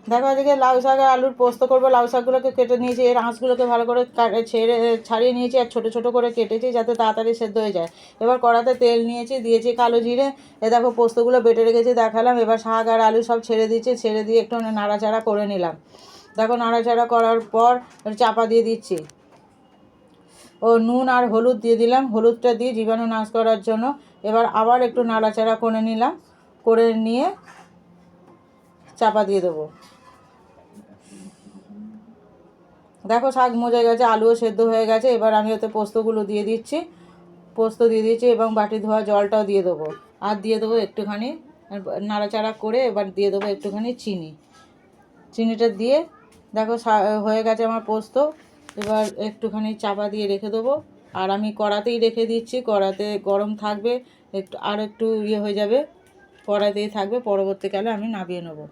দেখো এদিকে লাউ শাক আর আলুর পোস্ত করবো। লাউ শাকগুলোকে কেটে নিয়েছি, এর আঁশগুলোকে ভালো করে ছাড়িয়ে নিয়েছি আর ছোটো ছোটো করে কেটেছি যাতে তাড়াতাড়ি সেদ্ধ হয়ে যায়। এবার কড়াতে তেল নিয়েছি, দিয়েছি কালো জিরে। দেখো পোস্তগুলো বেটে রেখেছি দেখালাম। এবার শাক আর আলু সব ছেড়ে দিচ্ছি, ছেড়ে দিয়ে একটু নাড়াচাড়া করে নিলাম। দেখো নাড়াচাড়া করার পর চাপা দিয়ে দিচ্ছি। নুন আর হলুদ দিয়ে দিলাম, হলুদটা দিয়ে জীবাণু নাশ করার জন্য। এবার আবার একটু নাড়াচাড়া করে নিলাম, করে নিয়ে চাপা দিয়ে দেবো। দেখো শাক মজে গেছে, আলুও সেদ্ধ হয়ে গেছে। এবার আমি ওতে পোস্তগুলো দিয়ে দিচ্ছি, পোস্ত দিয়ে দিচ্ছি এবং বাটি ধোয়া জলটাও দিয়ে দেবো। আর দিয়ে দেবো একটুখানি নাড়াচাড়া করে এবার দিয়ে দেবো একটুখানি চিনিটা দিয়ে দেখো হয়ে গেছে আমার পোস্ত। এবার একটুখানি চাপা দিয়ে রেখে দেবো। আর আমি কড়াতেই রেখে দিচ্ছি, কড়াতে গরম থাকবে, একটু হয়ে যাবে, কড়াতেই থাকবে, পরবর্তীকালে আমি নামিয়ে নেবো।